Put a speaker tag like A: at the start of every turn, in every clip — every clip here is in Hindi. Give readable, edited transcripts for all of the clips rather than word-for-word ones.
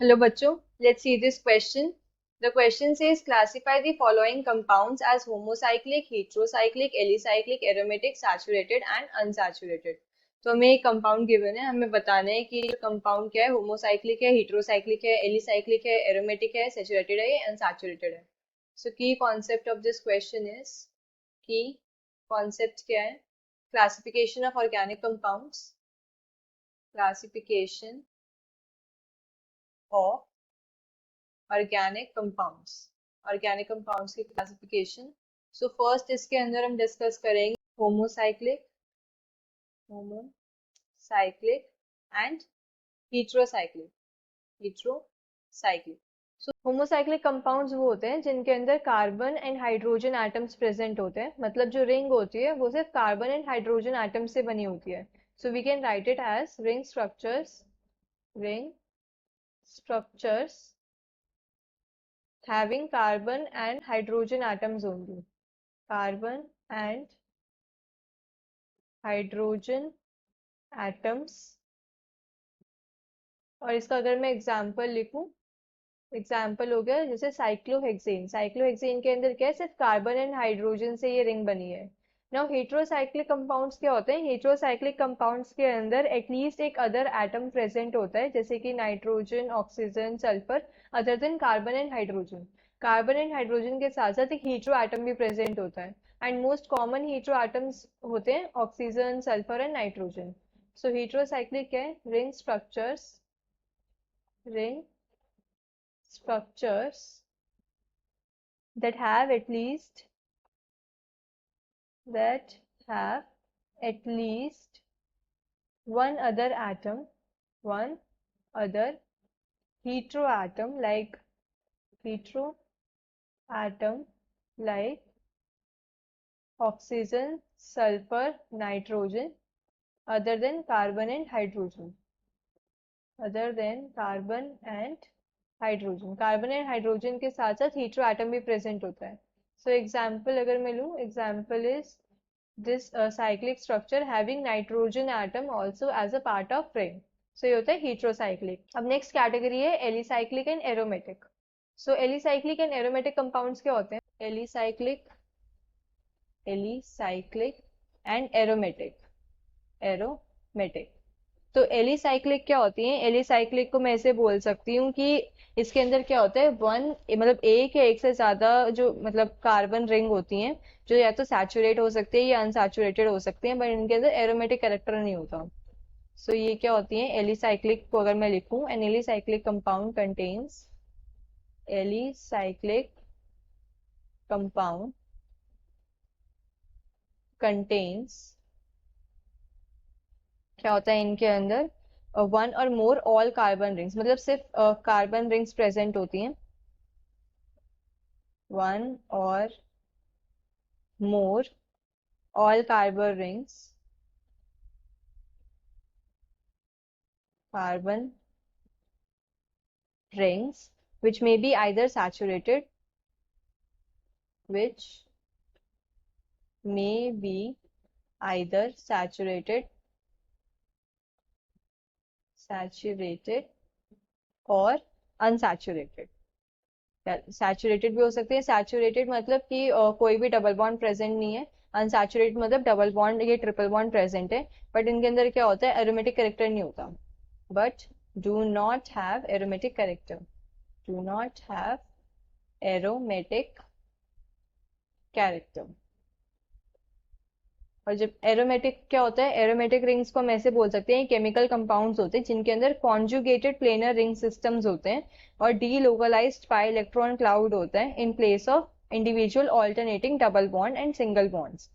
A: Hello bachcho, let's see this question. The question says classify the following compounds as homocyclic, heterocyclic, alicyclic, aromatic, saturated and unsaturated. तो हमें एक कंपाउंड गिवन है, हमें बताना है कि ये कंपाउंड क्या है, होमोसाइक्लिक है, heterocyclic है, alicyclic है, aromatic है, saturated है या unsaturated है. So key concept of this question is key concept क्या है? Classification of organic compounds, classification of organic compounds की क्लासिफिकेशन. सो फर्स्ट इसके अंदर हम डिस्कस करेंगे homocyclic homocyclic and heterocyclic heterocyclic. So homocyclic compounds वो होते हैं जिनके अंदर carbon and hydrogen atoms present होते हैं, मतलब जो रिंग होती है वो सिर्फ कार्बन एंड हाइड्रोजन एटम्स से बनी होती है. So we can write it as ring structures having carbon and hydrogen atoms only. Carbon and hydrogen atoms. और इसका अगर मैं एग्जाम्पल लिखूं, एग्जाम्पल हो गया जैसे साइक्लोहेक्सेन के अंदर क्या है, सिर्फ कार्बन एंड हाइड्रोजन से ये रिंग बनी है. नाउ हेट्रोसाइक्लिक कंपाउंड्स क्या होते हैं? हेट्रोसाइक्लिक कंपाउंड्स के अंदर एटलीस्ट एक अदर एटम प्रेजेंट होता है, जैसे कि nitrogen, oxygen, sulphur, other than carbon and hydrogen. Carbon and hydrogen के साथ साथ एक हीट्रो एटम भी प्रेजेंट होता है, and most common hetero atoms होते हैं oxygen, sulphur and nitrogen. So heterocyclic क्या है? Ring structures that have at least that have at least one other heteroatom like heteroatom like oxygen, sulfur, nitrogen, other than carbon and hydrogen. Carbon and hydrogen के साथ साथ हीट्रो एटम भी प्रेजेंट होता है. सो एग्जाम्पल अगर मैं लूँ, example is this cyclic structure having nitrogen atom also as a part of ring. So ये होता है हीट्रोसाइक्लिक. अब नेक्स्ट कैटेगरी है alicyclic and aromatic. So alicyclic and aromatic compounds क्या होते हैं? Alicyclic and aromatic. तो एलिसाइक्लिक क्या होती है? एलिसाइक्लिक को मैं ऐसे बोल सकती हूँ कि इसके अंदर क्या होता है, मतलब एक या एक से ज्यादा जो मतलब कार्बन रिंग होती हैं, जो या तो सैचुरेट हो सकती है या अनसैचुरेटेड हो सकती हैं, बट इनके अंदर एरोमेटिक कैरेक्टर नहीं होता. सो ये क्या होती है? एलिसाइक्लिक को अगर मैं लिखूं, एन एलिसाइक्लिक कंपाउंड कंटेन्स क्या होता है इनके अंदर? वन और मोर ऑल कार्बन रिंग्स, मतलब सिर्फ कार्बन रिंग्स प्रेजेंट होती हैं. वन और more all carbon rings which may be either which may be either saturated और unsaturated. सैचुरेटेड भी हो सकते हैं. सैचुरेटेड मतलब कि कोई भी डबल बॉन्ड प्रेजेंट नहीं है. अनसैचुरेटेड मतलब डबल बॉन्ड या ट्रिपल बॉन्ड प्रेजेंट है, बट इनके अंदर क्या होता है? एरोमेटिक कैरेक्टर नहीं होता. But do not have aromatic character. और जब एरोमेटिक क्या होता है? एरोमेटिक रिंग्स को हम ऐसे बोल सकते हैं, केमिकल कंपाउंड्स होते हैं जिनके अंदर कॉन्जुगेटेड प्लेनर रिंग सिस्टम्स होते हैं और डीलोकलाइज्ड पाई इलेक्ट्रॉन क्लाउड होता है in place of individual alternating double bond and single bonds.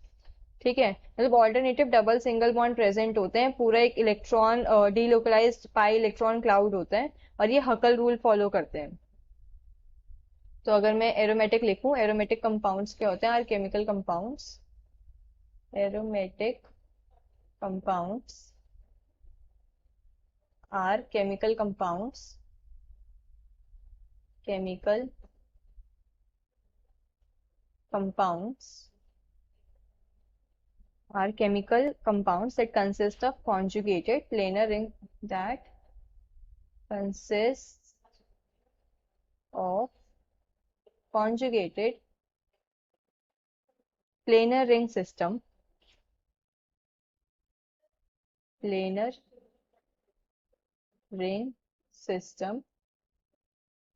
A: ठीक है, मतलब alternative double single bond present होते हैं, पूरा एक electron delocalised pi electron cloud होता है, और ये हकल रूल फॉलो करते हैं. तो अगर मैं एरोमेटिक लिखूं, एरोमेटिक कंपाउंड्स क्या होते हैं? Are chemical compounds. Aromatic compounds are chemical compounds are chemical compounds that consist of conjugated planar ring that consists of conjugated planar ring system, planar ring system,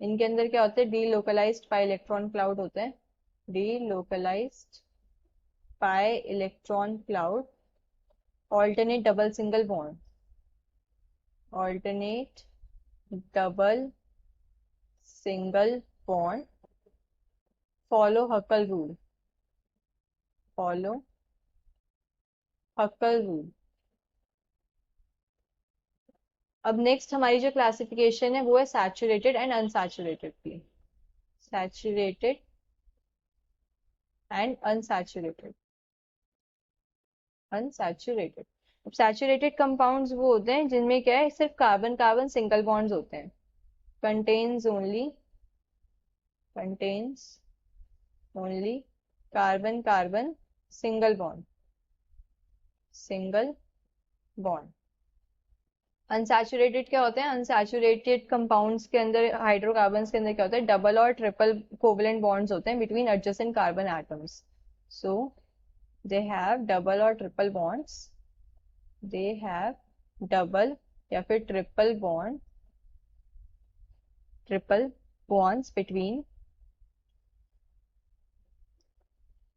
A: इनके अंदर क्या होते हैं, डीलोकलाइज्ड पाई इलेक्ट्रॉन क्लाउड होते हैं, delocalised pi electron cloud, alternate double single bond, alternate double single bond, follow Huckel rule, follow Huckel rule. अब नेक्स्ट हमारी जो क्लासिफिकेशन है वो है सैचुरेटेड एंड अनसैचुरेटेड की, सैचुरेटेड एंड अनसैचुरेटेड, अनसैचुरेटेड। अब सैचुरेटेड कंपाउंड्स वो होते हैं जिनमें क्या है, सिर्फ कार्बन कार्बन सिंगल बॉन्ड्स होते हैं, contains only carbon carbon single bond, single bond। Unsaturated क्या होते हैं, अनसैचुरेटेड कंपाउंड्स के अंदर, हाइड्रोकार्बन्स के अंदर क्या होता है, डबल और ट्रिपल कोवलेंट बॉन्ड्स होते हैं between adjacent carbon atoms, so they have double और triple bonds, they have double या फिर triple bonds between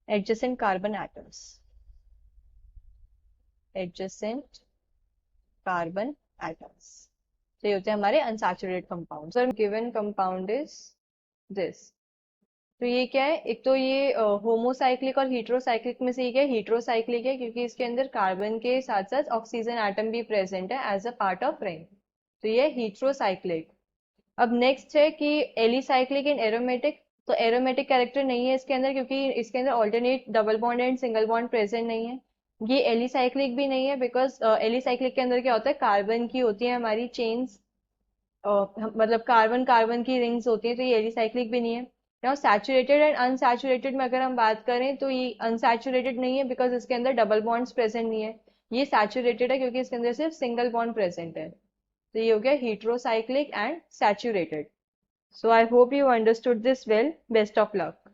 A: adjacent carbon atoms, adjacent carbon atoms। तो ये होते हैं हमारे unsaturated compound. Sir given compound is this, तो ये क्या है, एक तो ये होमोसाइक्लिक और हीट्रोसाइक्लिक में से ये क्या है, हीट्रोसाइक्लिक है क्योंकि इसके अंदर कार्बन के साथ साथ ऑक्सीजन एटम भी प्रेजेंट है as a part of ring, तो ये हीट्रोसाइक्लिक। अब नेक्स्ट है कि एलिसाइक्लिक एंड एरोमेटिक, तो एरोमेटिक कैरेक्टर नहीं है इसके अंदर क्योंकि इसके अंदर alternate double bond and single bond present नहीं है। ये एलिसाइक्लिक भी नहीं है बिकॉज एलिसाइक्लिक के अंदर क्या होता है, कार्बन की होती है हमारी चेन्स, मतलब कार्बन कार्बन की रिंग्स होती हैं, तो ये एलिसाइक्लिक भी नहीं है। नाउ सैचुरेटेड एंड अनसैचुरेटेड में अगर हम बात करें तो ये अनसैचुरेटेड नहीं है बिकॉज इसके अंदर डबल बॉन्ड्स प्रेजेंट नहीं है। ये सैचुरेटेड है क्योंकि इसके अंदर सिर्फ सिंगल बॉन्ड प्रेजेंट है, तो ये हो गया heterocyclic and saturated. So I hope you understood this well. Best of luck.